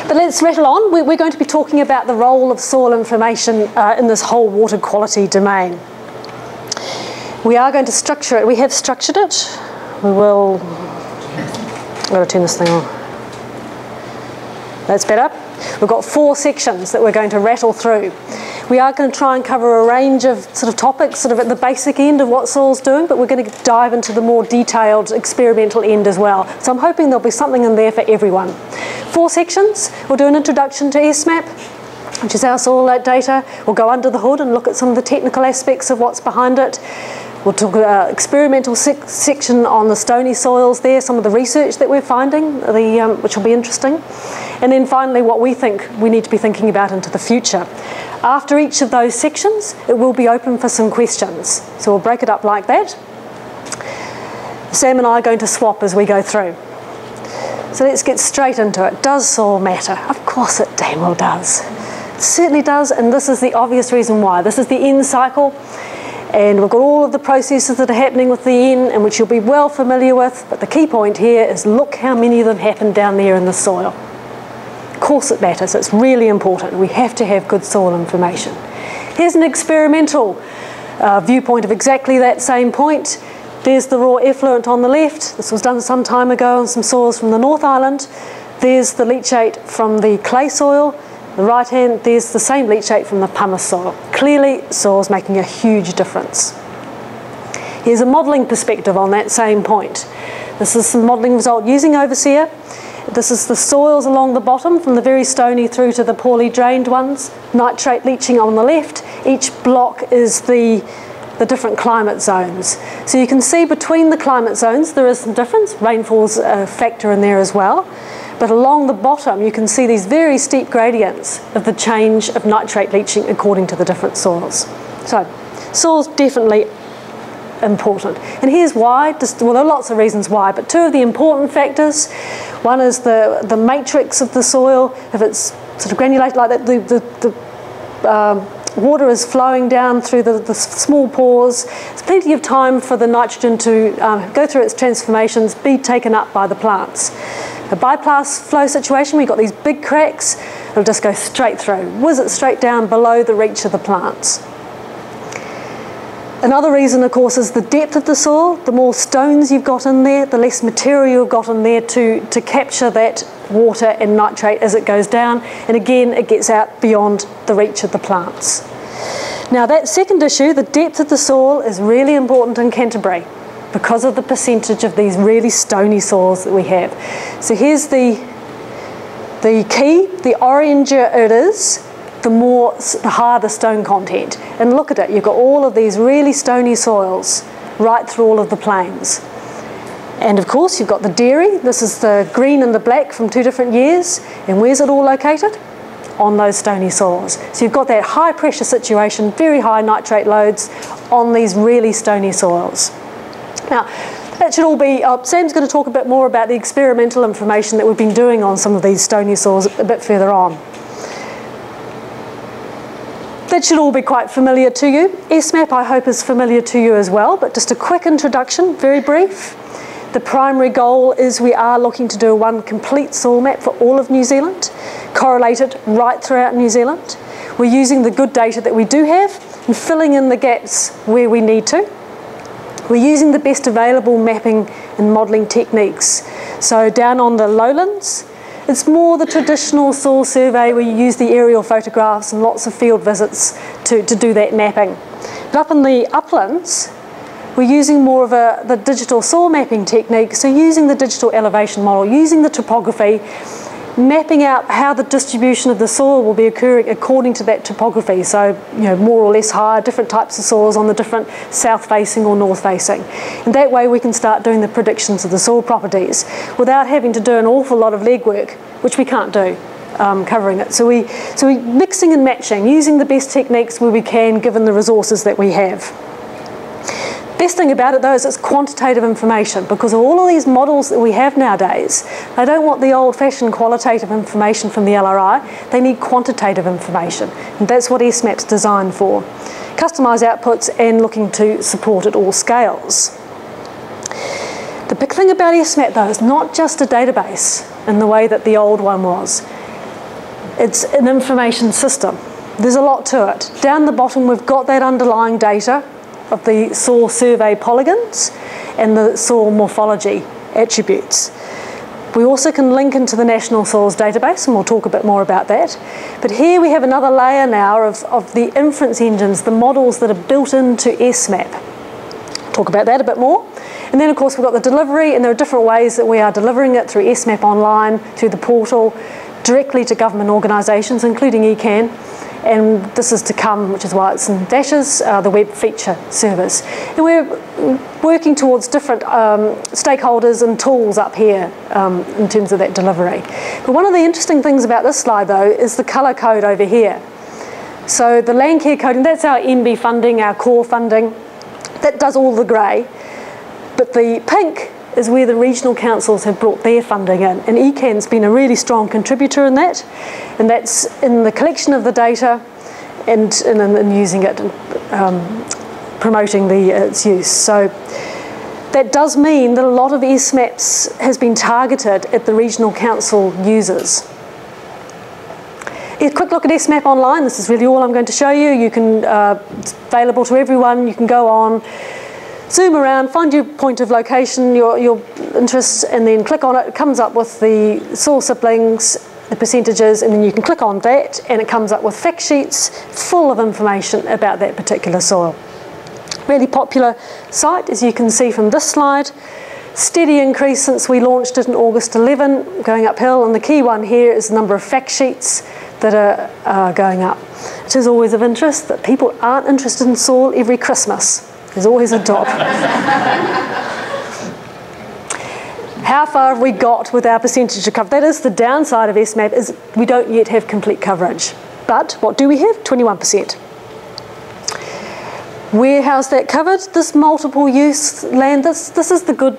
But let's rattle on. We're going to be talking about the role of soil information in this whole water quality domain. We are going to structure it. We have structured it. We will... I've got to turn this thing on. That's better. We've got 4 sections that we're going to rattle through. We are going to try and cover a range of sort of topics sort of at the basic end of what soil's doing, but we're going to dive into the more detailed experimental end as well. So I'm hoping there'll be something in there for everyone. 4 sections. We'll do an introduction to SMAP, which is our soil data. We'll go under the hood and look at some of the technical aspects of what's behind it. We'll talk about experimental section on the stony soils there, some of the research that we're finding, which will be interesting. And then finally, what we think we need to be thinking about into the future. After each of those sections, it will be open for some questions. So we'll break it up like that. Sam and I are going to swap as we go through. So let's get straight into it. Does soil matter? Of course it damn well does. It certainly does, and this is the obvious reason why. This is the N cycle. And we've got all of the processes that are happening with the N, and which you'll be well familiar with, but the key point here is look how many of them happen down there in the soil. Of course it matters, it's really important. We have to have good soil information. Here's an experimental viewpoint of exactly that same point. There's the raw effluent on the left. This was done some time ago on some soils from the North Island. There's the leachate from the clay soil. The right hand, there's the same leachate from the pumice soil. Clearly, soil's making a huge difference. Here's a modelling perspective on that same point. This is some modelling result using Overseer. This is the soils along the bottom, from the very stony through to the poorly drained ones. Nitrate leaching on the left. Each block is the different climate zones. So you can see between the climate zones there is some difference. Rainfall's a factor in there as well. But along the bottom, you can see these very steep gradients of the change of nitrate leaching according to the different soils. So, soil's definitely important. And here's why. Well, there are lots of reasons why, but 2 of the important factors. One is the matrix of the soil. If it's sort of granulated like that, the water is flowing down through the small pores. There's plenty of time for the nitrogen to go through its transformations, be taken up by the plants. A bypass flow situation, we've got these big cracks, it'll just go straight through, whiz it straight down below the reach of the plants. Another reason, of course, is the depth of the soil. The more stones you've got in there, the less material you've got in there to capture that water and nitrate as it goes down. And again, it gets out beyond the reach of the plants. Now, that second issue, the depth of the soil, is really important in Canterbury because of the percentage of these really stony soils that we have. So here's the key. The oranger it is, the higher the stone content. And look at it, you've got all of these really stony soils right through all of the plains. And of course you've got the dairy. This is the green and the black from 2 different years. And where's it all located? On those stony soils. So you've got that high pressure situation, very high nitrate loads on these really stony soils. Now, that should all be, Sam's going to talk a bit more about the experimental information that we've been doing on some of these stony soils a bit further on. That should all be quite familiar to you. SMAP, I hope, is familiar to you as well, but just a quick introduction, very brief. The primary goal is we are looking to do one complete soil map for all of New Zealand, correlated right throughout New Zealand. We're using the good data that we do have and filling in the gaps where we need to. We're using the best available mapping and modelling techniques. So down on the lowlands, it's more the traditional soil survey where you use the aerial photographs and lots of field visits to do that mapping. But up in the uplands, we're using more of the digital soil mapping technique, so using the digital elevation model, using the topography, mapping out how the distribution of the soil will be occurring according to that topography. So, you know, more or less higher, different types of soils on the different south-facing or north-facing. And that way we can start doing the predictions of the soil properties without having to do an awful lot of legwork, which we can't do, covering it. So we mixing and matching, using the best techniques where we can, given the resources that we have. Best thing about it though is it's quantitative information, because of all of these models that we have nowadays, they don't want the old-fashioned qualitative information from the LRI, they need quantitative information, and that's what SMAP's designed for. Customised outputs and looking to support at all scales. The big thing about SMAP though is not just a database in the way that the old one was. It's an information system. There's a lot to it. Down the bottom we've got that underlying data of the soil survey polygons and the soil morphology attributes. We also can link into the National Soils Database, and we'll talk a bit more about that. But here we have another layer now of the inference engines, the models that are built into SMAP. Talk about that a bit more. And then of course we've got the delivery, and there are different ways that we are delivering it through SMAP Online, through the portal, directly to government organisations, including ECAN. And this is to come, which is why it's in dashes, the web feature service. And we're working towards different stakeholders and tools up here in terms of that delivery. But one of the interesting things about this slide though is the colour code over here. So the Landcare coding, that's our MB funding, our core funding, that does all the grey. But the pink is where the regional councils have brought their funding in, and ECAN's been a really strong contributor in that, and that's in the collection of the data and in using it and promoting its use. So that does mean that a lot of SMAPs has been targeted at the regional council users. A quick look at SMAP Online. This is really all I'm going to show you. You can, it's available to everyone. You can go on, zoom around, find your point of location, your interests, and then click on it. It comes up with the soil siblings, the percentages, and then you can click on that and it comes up with fact sheets full of information about that particular soil. Really popular site, as you can see from this slide. Steady increase since we launched it in August 11, going uphill, and the key one here is the number of fact sheets that are going up. It is always of interest that people aren't interested in soil every Christmas. There's always a drop. How far have we got with our percentage of cover? That is the downside of SMAP, is we don't yet have complete coverage. But what do we have? 21%. How's that covered? This multiple use land, this is the good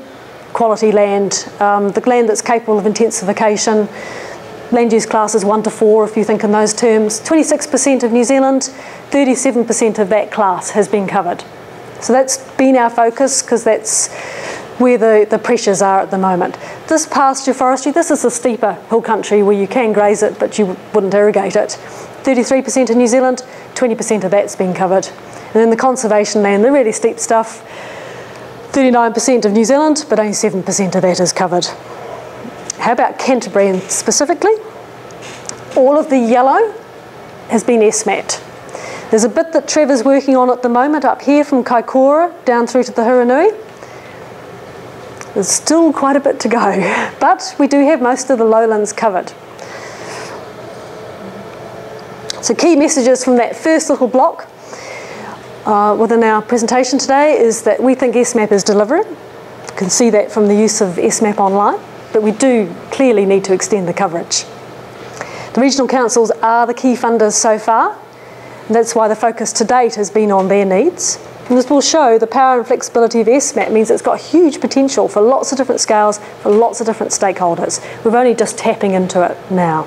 quality land, the land that's capable of intensification. Land use classes 1 to 4, if you think in those terms. 26% of New Zealand, 37% of that class has been covered. So that's been our focus, because that's where the pressures are at the moment. This pasture forestry, this is the steeper hill country where you can graze it but you wouldn't irrigate it. 33% of New Zealand, 20% of that's been covered. And then the conservation land, the really steep stuff, 39% of New Zealand, but only 7% of that is covered. How about Canterbury and specifically? All of the yellow has been SMAT. There's a bit that Trevor's working on at the moment up here from Kaikoura down through to the Huranui. There's still quite a bit to go, but we do have most of the lowlands covered. So key messages from that first little block within our presentation today is that we think SMAP is delivering. You can see that from the use of SMAP Online, but we do clearly need to extend the coverage. The regional councils are the key funders so far, and that's why the focus to date has been on their needs. And this will show the power and flexibility of SMAP means it's got huge potential for lots of different scales, for lots of different stakeholders. We're only just tapping into it now.